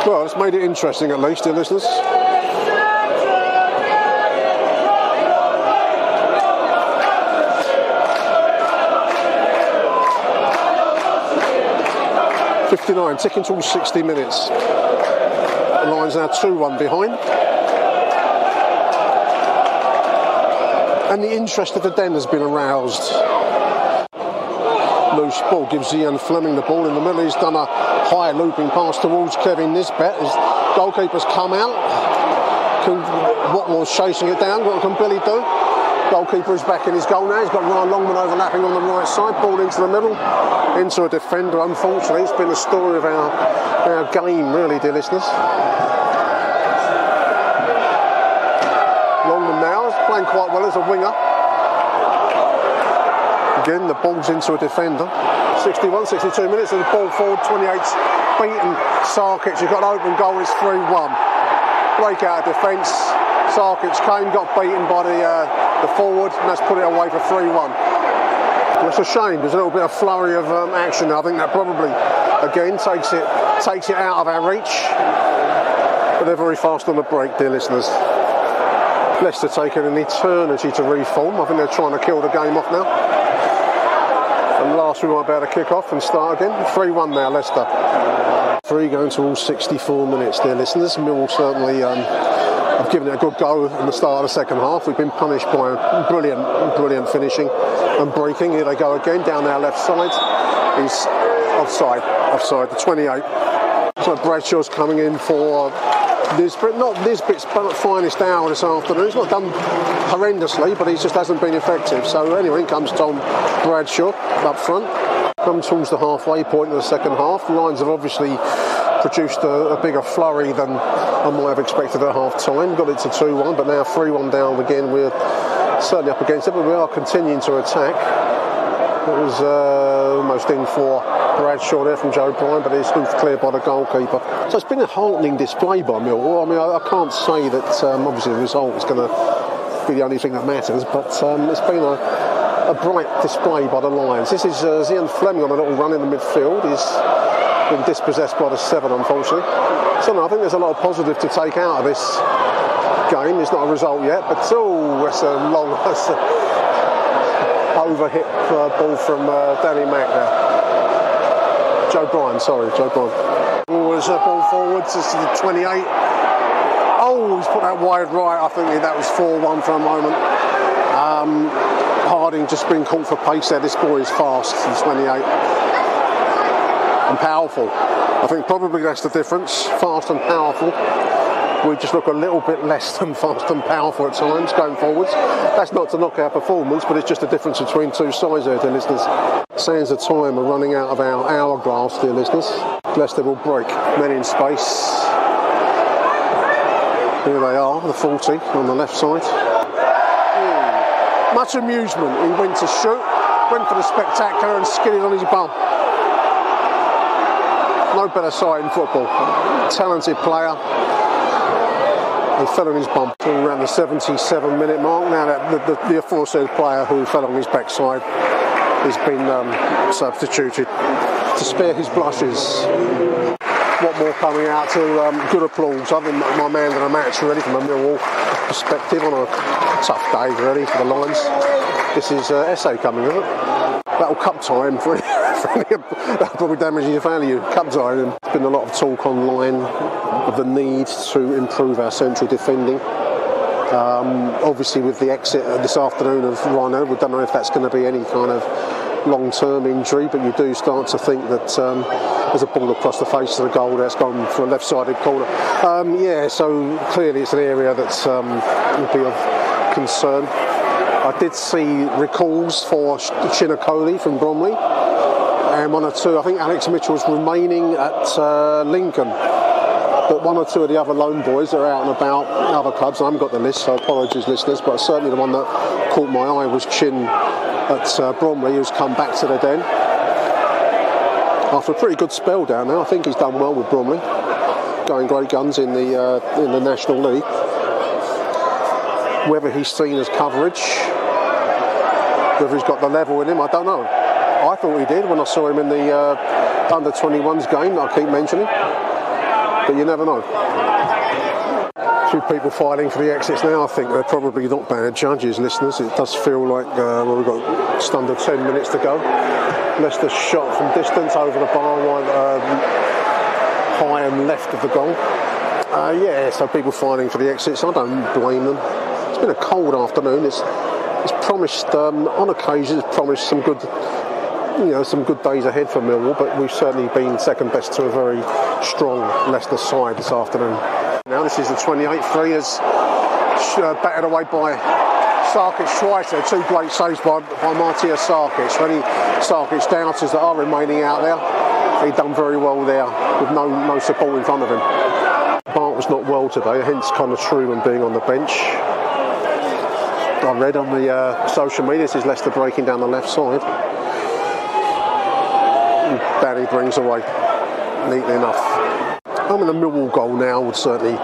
Well, it's made it interesting at least, dear listeners. .59, ticking towards 60 minutes. The line's now 2-1 behind. And the interest of the den has been aroused. Loose ball gives Ian Fleming the ball in the middle. He's done a high looping pass towards Kevin Nisbet. His goalkeeper's come out. Watmore's chasing it down. What can Billy do? Goalkeeper is back in his goal now. He's got Ryan Longman overlapping on the right side. Ball into the middle. Into a defender. Unfortunately, it's been the story of our game, really, dear listeners. Longman now is playing quite well as a winger. Again, the ball's into a defender. 61, 62 minutes of the ball forward. 28's beaten Sarkic. He's got an open goal. It's 3-1. Break out of defence. Sarkic came, got beaten by the forward, and that's put it away for 3-1. It's a shame. There's a little bit of flurry of action. I think that probably, again, takes it out of our reach. But they're very fast on the break, dear listeners. Leicester taking an eternity to reform. I think they're trying to kill the game off now. And last we might be able to kick off and start again. 3-1 now, Leicester. 3 going to all 64 minutes, dear listeners. Millwall certainly have given it a good go in the start of the second half. We've been punished by brilliant finishing and breaking. Here they go again, down our left side. He's offside, the 28. So Bradshaw's coming in for Nisbet. Not Nisbet's finest hour this afternoon. He's not done horrendously, but he just hasn't been effective. So anyway, in comes Tom Bradshaw up front. Come towards the halfway point of the second half. The Lions have obviously produced a bigger flurry than I might have expected at half time. Got it to 2-1, but now 3-1 down again. We're certainly up against it, but we are continuing to attack. It was almost in for Bradshaw there from Joe Bryan, but it's hoofed clear by the goalkeeper. So it's been a heartening display by Millwall. I mean, I can't say that obviously the result is going to be the only thing that matters, but it's been a bright display by the Lions. This is Ian Fleming on a little run in the midfield. He's been dispossessed by the 7, unfortunately. So no, I think there's a lot of positive to take out of this game. It's not a result yet, but it's a long, overhit ball from Danny Mack there. Joe Bryan. Was a ball forwards. This is the 28. Oh, he's put that wide right. I think that was 4-1 for a moment. Harding just been caught for pace there. This boy is fast, the 28. And powerful. I think probably that's the difference. Fast and powerful. We just look a little bit less than fast and powerful at times going forwards. That's not to knock our performance, but it's just a difference between two sides there, dear listeners. Sands of time are running out of our hourglass, dear listeners. Leicester will break. Men in space. Here they are, the 40 on the left side. Much amusement. He went to shoot, went for the spectacular and skidded on his bum. No better sight in football. Talented player. And fell on his bum around the 77-minute mark. Now that the aforesaid player who fell on his backside has been substituted to spare his blushes. what more coming out to good applause. I think my man of the match really from a Millwall perspective on a tough day really for the Lions. This is SA coming, isn't it? That'll cup time for that'll probably damage your value. Cup time. And there's been a lot of talk online of the need to improve our central defending. Obviously with the exit this afternoon of Rhino, we don't know if that's going to be any kind of long-term injury, but you do start to think that there's a ball across the face of the goal that's gone for a left-sided corner. Yeah, so clearly it's an area that would be of concern. I did see recalls for Chinakoli from Bromley, and one or two, I think Alex Mitchell's remaining at Lincoln. But one or two of the other lone boys are out and about other clubs. I haven't got the list, so apologies listeners, but certainly the one that caught my eye was Chin at Bromley, who's come back to the den after a pretty good spell down there. I think he's done well with Bromley, going great guns in the National League. Whether he's seen as coverage, whether he's got the level in him, I don't know. I thought he did when I saw him in the under-21s game that I keep mentioning, but you never know. A few people fighting for the exits now. I think they're probably not bad judges, listeners. It does feel like well, we've got just under 10 minutes to go. Leicester shot from distance over the bar high and left of the goal. Yeah, so people fighting for the exits. I don't blame them. It's been a cold afternoon. It's promised on occasion. It's promised some good, some good days ahead for Millwall. But we've certainly been second best to a very strong Leicester side this afternoon. Now this is the 28th. 3 is battered away by Sarkic twice. There, 2 great saves by Matthias Sarkic. For any Sarkic doubters that are remaining out there, he done very well there with no support in front of him. Bart was not well today, hence kind of Truman being on the bench. I read on the social media, this is Leicester breaking down the left side. Barry brings away neatly enough. I mean, a Millwall goal now would certainly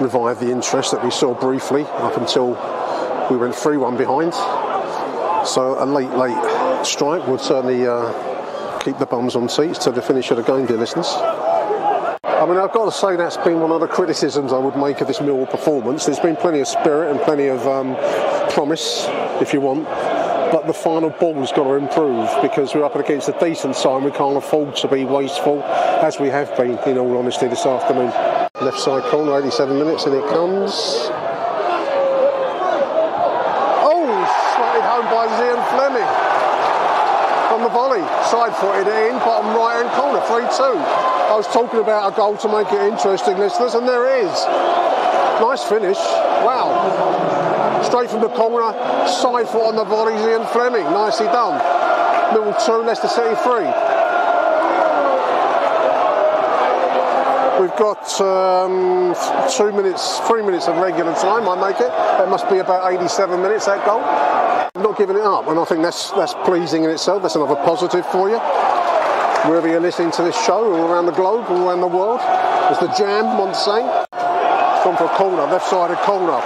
revive the interest that we saw briefly up until we went 3-1 behind. So a late strike would certainly keep the bums on seats to the finish of the game, dear listeners. I mean, I've got to say that's been one of the criticisms I would make of this Millwall performance. There's been plenty of spirit and plenty of promise, if you want, but the final ball's got to improve because we're up against a decent side. We can't afford to be wasteful, as we have been, in all honesty, this afternoon. Left side corner, 87 minutes, and it comes. Oh, slotted home by Zian Fleming. On the volley, side-footed it in, bottom right-hand corner, 3-2. I was talking about a goal to make it interesting, listeners, and there it is. Nice finish. Wow. Straight from the corner, side foot on the volley, Zian Fleming. Nicely done. Millwall 2, Leicester City 3. We've got 3 minutes of regular time, I make it. That must be about 87 minutes, that goal. I'm not giving it up, and I think that's pleasing in itself. That's another positive for you. Wherever you're listening to this show, all around the globe, all around the world, there's the jam, one saying. Gone for a corner, left-sided corner.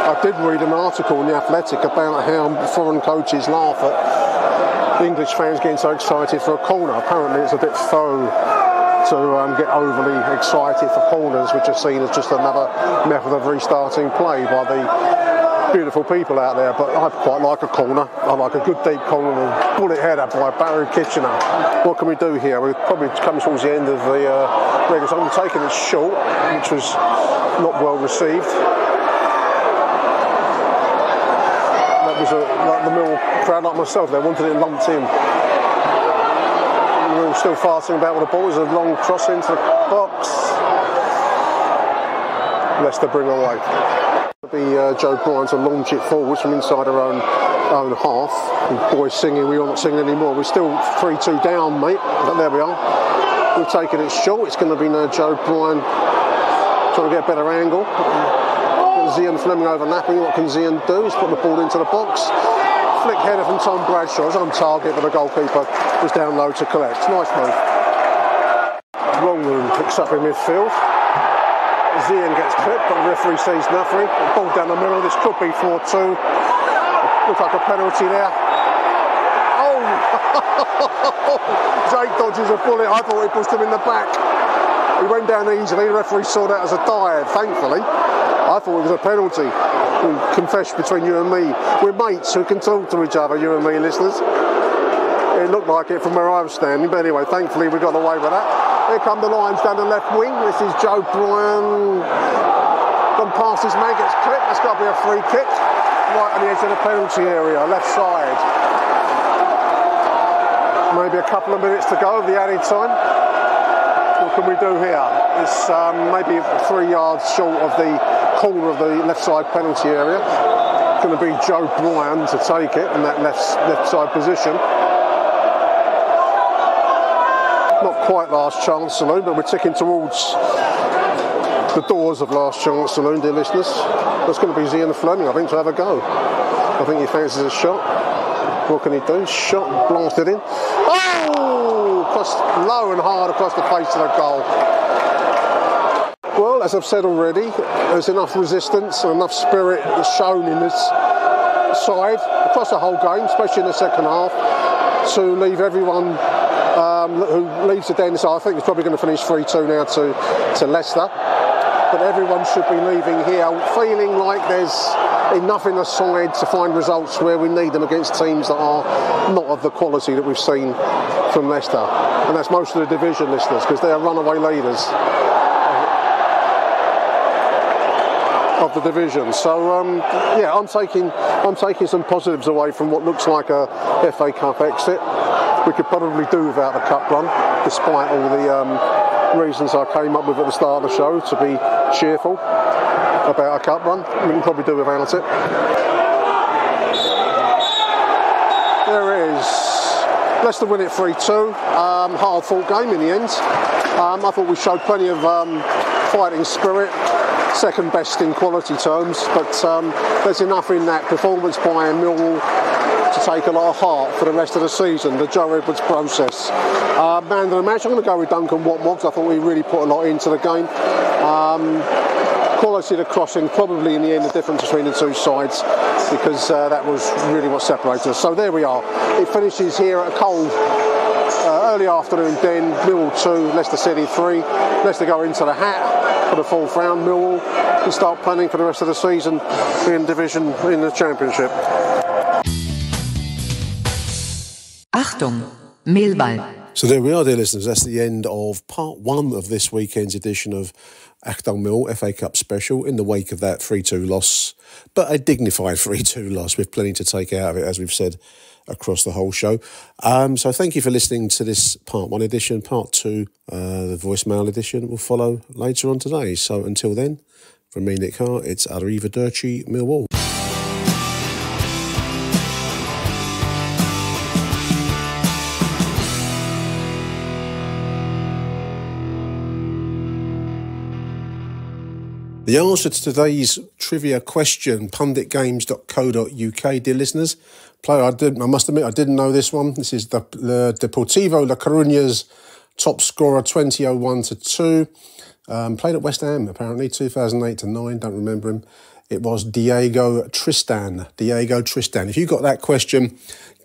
I did read an article in The Athletic about how foreign coaches laugh at English fans getting so excited for a corner. Apparently it's a bit faux to get overly excited for corners, which are seen as just another method of restarting play by the beautiful people out there. But I quite like a corner. I like a good deep corner and a bullet header by Barry Kitchener. What can we do here? We've probably come towards the end of the regular time. We've taken it short, which was not well received. That was like the Mill crowd, like myself, they wanted it lumped in. We were still farting about with the ball. It was a long cross into the box. Leicester bring away. It'll be Joe Bryan to launch it forwards from inside our own half. The boys singing, we're not singing anymore. We're still 3-2 down, mate, but there we are. We've taken it short. It's going to be Joe Bryan trying to get a better angle. Zian Fleming overlapping. What can Zian do? He's put the ball into the box. Flick header from Tom Bradshaw. It's on target, but the goalkeeper was down low to collect. Nice move. Longwood picks up in midfield. Zian gets clipped, but the referee sees nothing. Ball down the middle. This could be 4-2. Looks like a penalty there. Oh! Jake dodges a bullet. I thought he pushed him in the back. He went down easily. The referee saw that as a dive, thankfully. I thought it was a penalty. Confession between you and me. We're mates who can talk to each other, you and me, listeners. It looked like it from where I was standing, but anyway, thankfully we got away with that. Here come the Lions down the left wing. This is Joe Bryan. Gone past his man, gets clipped. That's got to be a free kick. Right on the edge of the penalty area, left side. Maybe a couple of minutes to go of the added time. What can we do here? It's maybe 3 yards short of the corner of the left side penalty area. It's going to be Joe Bryan to take it in that left side position. Not quite last chance saloon, but we're ticking towards the doors of last chance saloon, dear listeners. That's going to be Zian Fleming, I think, to have a go. I think he fancies a shot. What can he do? Shot, blasted in. Oh! Across, low and hard across the face of the goal. Well, as I've said already, there's enough resistance and enough spirit shown in this side across the whole game, especially in the second half, to leave everyone who leaves the den. So I think it's probably going to finish 3-2 now to Leicester. But everyone should be leaving here feeling like there's enough in the side to find results where we need them against teams that are not of the quality that we've seen from Leicester. And that's most of the division, listeners, because they are runaway leaders of the division. So yeah, I'm taking some positives away from what looks like a FA Cup exit. We could probably do without the cup run, despite all the reasons I came up with at the start of the show to be cheerful about a cup run. We can probably do without it. There it is. Leicester win it 3-2. Hard fought game in the end. I thought we showed plenty of fighting spirit. Second best in quality terms, but there's enough in that performance by Millwall to take a lot of heart for the rest of the season, the Joe Edwards process. Man of the match, I'm going to go with Duncan Watmore, because I thought we really put a lot into the game. Quality of the crossing, probably in the end the difference between the two sides, because that was really what separated us. So there we are. It finishes here at a cold early afternoon den. Millwall 2, Leicester City 3. Leicester go into the hat for the fourth round. Millwall can start planning for the rest of the season in division in the Championship. Achtung, Millwall. So there we are, dear listeners. That's the end of part 1 of this weekend's edition of AchtungMillwall FA Cup Special in the wake of that 3-2 loss, but a dignified 3-2 loss with plenty to take out of it, as we've said across the whole show. So thank you for listening to this part 1 edition. Part 2, the voicemail edition, will follow later on today. So until then, from me, Nick Hart, it's Arrivederci Millwall. The answer to today's trivia question, punditgames.co.uk, dear listeners. Player, I must admit, I didn't know this one. This is the Deportivo La Coruña's top scorer, 2001-2. Played at West Ham, apparently, 2008-9, don't remember him. It was Diego Tristan. Diego Tristan. If you got that question,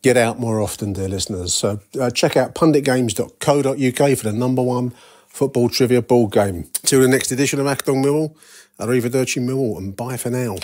get out more often, dear listeners. So check out punditgames.co.uk for the #1 football trivia ball game. Till the next edition of AchtungMillwall, Arrivederci Millwall, and bye for now.